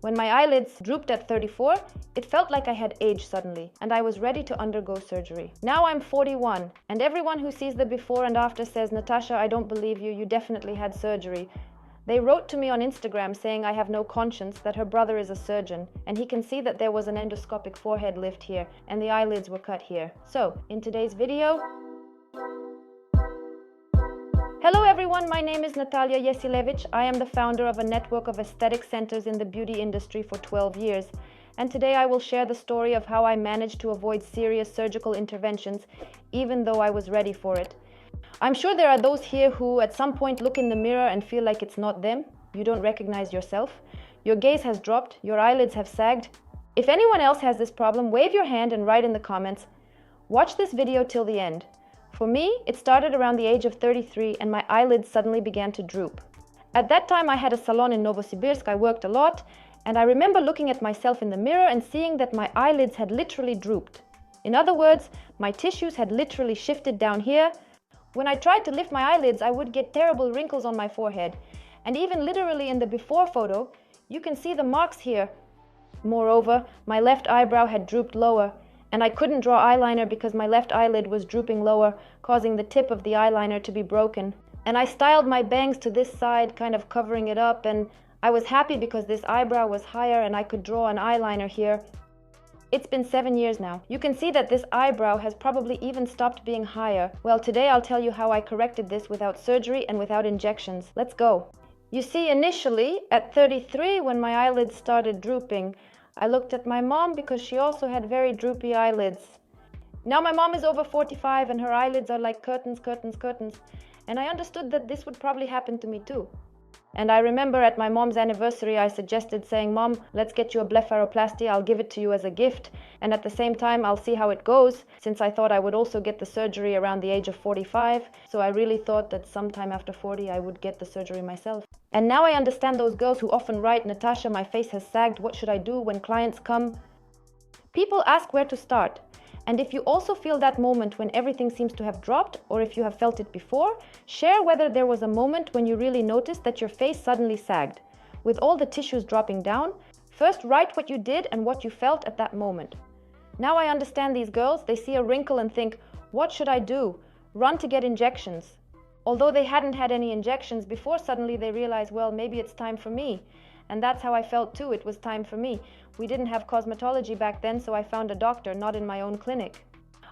When my eyelids drooped at 34, it felt like I had aged suddenly, and I was ready to undergo surgery. Now I'm 41, and everyone who sees the before and after says, "Natasha, I don't believe you, you definitely had surgery." They wrote to me on Instagram saying I have no conscience, that her brother is a surgeon, and he can see that there was an endoscopic forehead lift here, and the eyelids were cut here. So, in today's video... Hello everyone, my name is Esele. I am the founder of a network of aesthetic centers in the beauty industry for 12 years. And today I will share the story of how I managed to avoid serious surgical interventions, even though I was ready for it. I'm sure there are those here who at some point look in the mirror and feel like it's not them. You don't recognize yourself. Your gaze has dropped, your eyelids have sagged. If anyone else has this problem, wave your hand and write in the comments. Watch this video till the end. For me, it started around the age of 33 and my eyelids suddenly began to droop. At that time I had a salon in Novosibirsk, I worked a lot, and I remember looking at myself in the mirror and seeing that my eyelids had literally drooped. In other words, my tissues had literally shifted down here. When I tried to lift my eyelids, I would get terrible wrinkles on my forehead. And even literally in the before photo, you can see the marks here. Moreover, my left eyebrow had drooped lower, and I couldn't draw eyeliner because my left eyelid was drooping lower, causing the tip of the eyeliner to be broken. And I styled my bangs to this side, kind of covering it up, and I was happy because this eyebrow was higher and I could draw an eyeliner here. It's been 7 years now. You can see that this eyebrow has probably even stopped being higher. Well, today I'll tell you how I corrected this without surgery and without injections. Let's go. You see, initially, at 33, when my eyelids started drooping, I looked at my mom because she also had very droopy eyelids. Now my mom is over 45 and her eyelids are like curtains. And I understood that this would probably happen to me too. And I remember at my mom's anniversary, I suggested saying, "Mom, let's get you a blepharoplasty. I'll give it to you as a gift. And at the same time, I'll see how it goes," since I thought I would also get the surgery around the age of 45. So I really thought that sometime after 40, I would get the surgery myself. And now I understand those girls who often write, "Natasha, my face has sagged. What should I do?" when clients come. People ask where to start. And if you also feel that moment when everything seems to have dropped, or if you have felt it before, share whether there was a moment when you really noticed that your face suddenly sagged. With all the tissues dropping down, first write what you did and what you felt at that moment. Now I understand these girls, they see a wrinkle and think, "What should I do?" Run to get injections. Although they hadn't had any injections before, suddenly they realize, well, maybe it's time for me. And that's how I felt too, it was time for me. We didn't have cosmetology back then, so I found a doctor, not in my own clinic.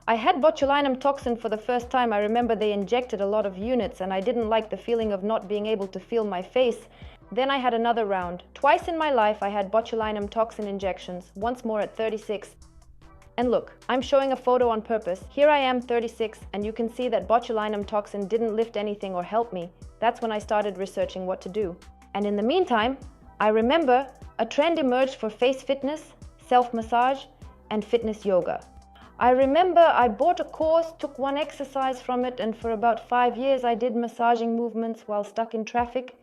I had botulinum toxin for the first time. I remember they injected a lot of units and I didn't like the feeling of not being able to feel my face. Then I had another round. Twice in my life I had botulinum toxin injections, once more at 36. And look, I'm showing a photo on purpose. Here I am, 36, and you can see that botulinum toxin didn't lift anything or help me. That's when I started researching what to do. And in the meantime, I remember a trend emerged for face fitness, self-massage, and fitness yoga. I remember I bought a course, took one exercise from it, and for about 5 years I did massaging movements while stuck in traffic.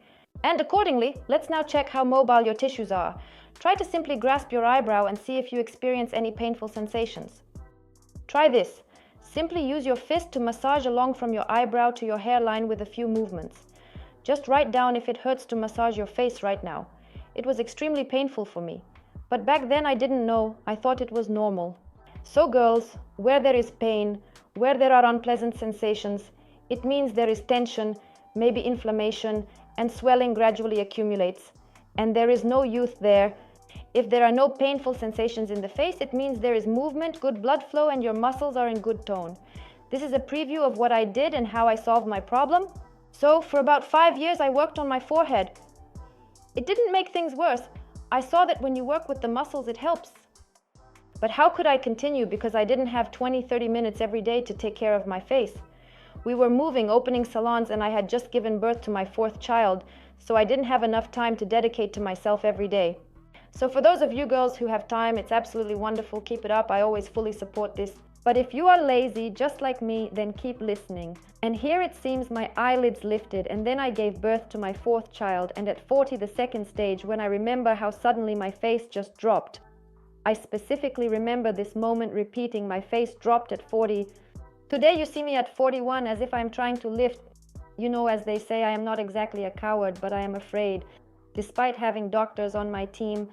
And accordingly, let's now check how mobile your tissues are. Try to simply grasp your eyebrow and see if you experience any painful sensations. Try this. Simply use your fist to massage along from your eyebrow to your hairline with a few movements. Just write down if it hurts to massage your face right now. It was extremely painful for me. But back then I didn't know. I thought it was normal. So girls, where there is pain, where there are unpleasant sensations, it means there is tension, maybe inflammation, and swelling gradually accumulates. And there is no youth there. If there are no painful sensations in the face, it means there is movement, good blood flow, and your muscles are in good tone. This is a preview of what I did and how I solved my problem. So for about 5 years I worked on my forehead. It didn't make things worse. I saw that when you work with the muscles, it helps. But how could I continue because I didn't have 20-30 minutes every day to take care of my face? We were moving, opening salons, and I had just given birth to my 4th child, so I didn't have enough time to dedicate to myself every day. So for those of you girls who have time, it's absolutely wonderful. Keep it up. I always fully support this. But if you are lazy, just like me, then keep listening. And here it seems my eyelids lifted, and then I gave birth to my 4th child, and at 40, the 2nd stage, when I remember how suddenly my face just dropped. I specifically remember this moment repeating, my face dropped at 40. Today you see me at 41 as if I'm trying to lift. You know, as they say, I am not exactly a coward, but I am afraid. Despite having doctors on my team,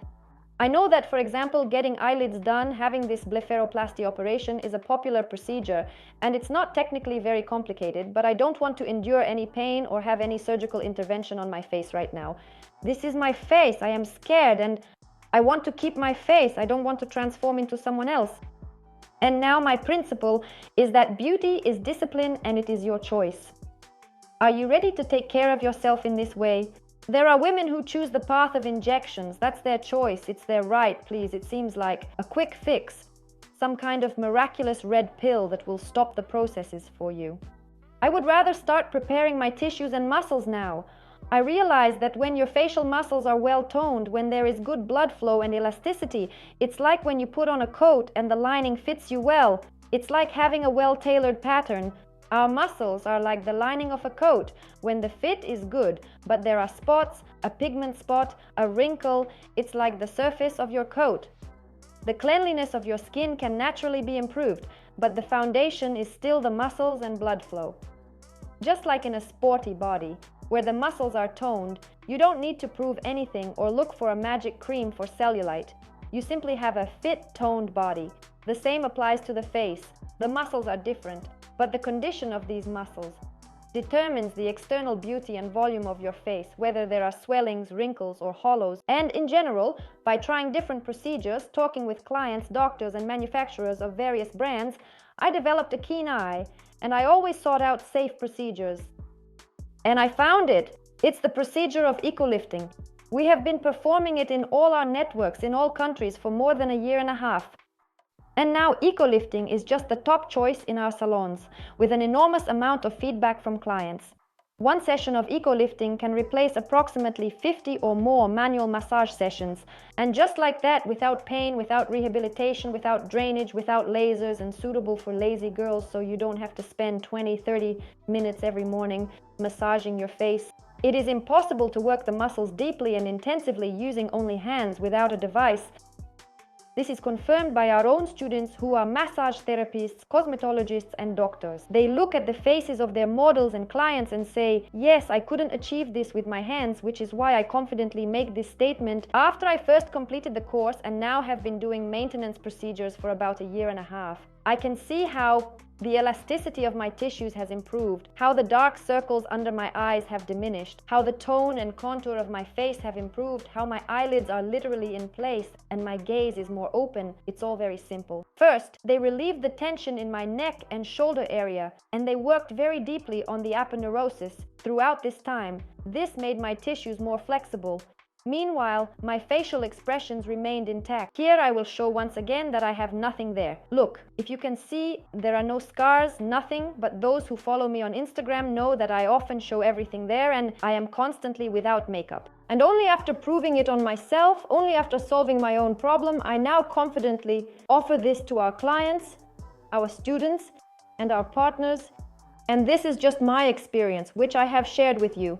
I know that, for example, getting eyelids done, having this blepharoplasty operation is a popular procedure, and it's not technically very complicated, but I don't want to endure any pain or have any surgical intervention on my face right now. This is my face. I am scared, and I want to keep my face. I don't want to transform into someone else. And now my principle is that beauty is discipline and it is your choice. Are you ready to take care of yourself in this way? There are women who choose the path of injections. That's their choice. It's their right, please. It seems like a quick fix, some kind of miraculous red pill that will stop the processes for you. I would rather start preparing my tissues and muscles now. I realize that when your facial muscles are well toned, when there is good blood flow and elasticity, it's like when you put on a coat and the lining fits you well. It's like having a well-tailored pattern. Our muscles are like the lining of a coat. When the fit is good, but there are spots, a pigment spot, a wrinkle, it's like the surface of your coat. The cleanliness of your skin can naturally be improved, but the foundation is still the muscles and blood flow. Just like in a sporty body, where the muscles are toned, you don't need to prove anything or look for a magic cream for cellulite. You simply have a fit, toned body. The same applies to the face. The muscles are different, but the condition of these muscles determines the external beauty and volume of your face, whether there are swellings, wrinkles, or hollows. And in general, by trying different procedures, talking with clients, doctors, and manufacturers of various brands, I developed a keen eye, and I always sought out safe procedures. And I found it. It's the procedure of ecolifting. We have been performing it in all our networks in all countries for more than a year and a half. And now ecolifting is just the top choice in our salons, with an enormous amount of feedback from clients. One session of ecolifting can replace approximately 50 or more manual massage sessions. And just like that, without pain, without rehabilitation, without drainage, without lasers, and suitable for lazy girls so you don't have to spend 20-30 minutes every morning massaging your face. It is impossible to work the muscles deeply and intensively using only hands without a device. This is confirmed by our own students who are massage therapists, cosmetologists, and doctors. They look at the faces of their models and clients and say, yes, I couldn't achieve this with my hands, which is why I confidently make this statement after I first completed the course and now have been doing maintenance procedures for about a year and a half. I can see how the elasticity of my tissues has improved, how the dark circles under my eyes have diminished, how the tone and contour of my face have improved, how my eyelids are literally in place and my gaze is more open. It's all very simple. First, they relieved the tension in my neck and shoulder area, and they worked very deeply on the aponeurosis throughout this time. This made my tissues more flexible. Meanwhile, my facial expressions remained intact. Here I will show once again that I have nothing there. Look, if you can see, there are no scars, nothing, but those who follow me on Instagram know that I often show everything there and I am constantly without makeup. And only after proving it on myself, only after solving my own problem, I now confidently offer this to our clients, our students, and our partners. And this is just my experience, which I have shared with you.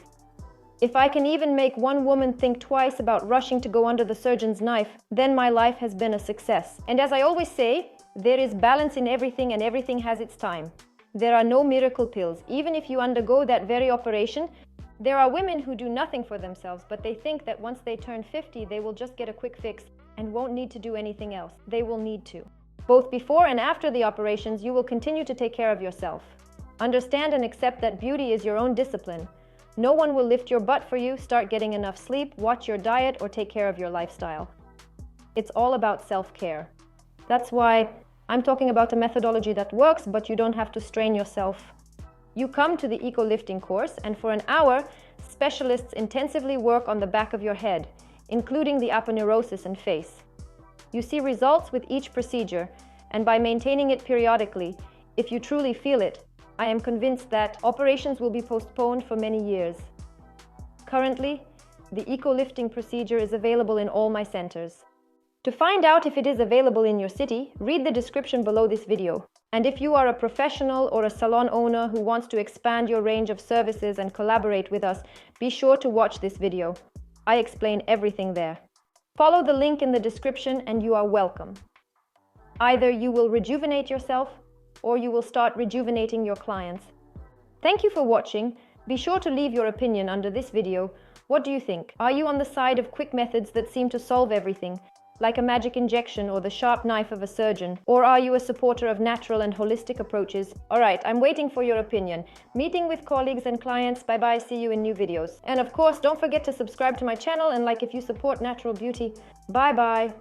If I can even make one woman think twice about rushing to go under the surgeon's knife, then my life has been a success. And as I always say, there is balance in everything and everything has its time. There are no miracle pills. Even if you undergo that very operation, there are women who do nothing for themselves, but they think that once they turn 50, they will just get a quick fix and won't need to do anything else. They will need to. Both before and after the operations, you will continue to take care of yourself. Understand and accept that beauty is your own discipline. No one will lift your butt for you. Start getting enough sleep, watch your diet, or take care of your lifestyle. It's all about self-care. That's why I'm talking about a methodology that works, but you don't have to strain yourself. You come to the ecolifting course, and for an hour, specialists intensively work on the back of your head, including the aponeurosis and face. You see results with each procedure, and by maintaining it periodically, if you truly feel it, I am convinced that operations will be postponed for many years. Currently, the ecolifting procedure is available in all my centers. To find out if it is available in your city, read the description below this video. And if you are a professional or a salon owner who wants to expand your range of services and collaborate with us, be sure to watch this video. I explain everything there. Follow the link in the description and you are welcome. Either you will rejuvenate yourself, or you will start rejuvenating your clients. Thank you for watching. Be sure to leave your opinion under this video. What do you think? Are you on the side of quick methods that seem to solve everything? like a magic injection or the sharp knife of a surgeon? Or are you a supporter of natural and holistic approaches? Alright, I'm waiting for your opinion. Meeting with colleagues and clients. Bye bye, see you in new videos. And of course, don't forget to subscribe to my channel and like if you support natural beauty. Bye bye.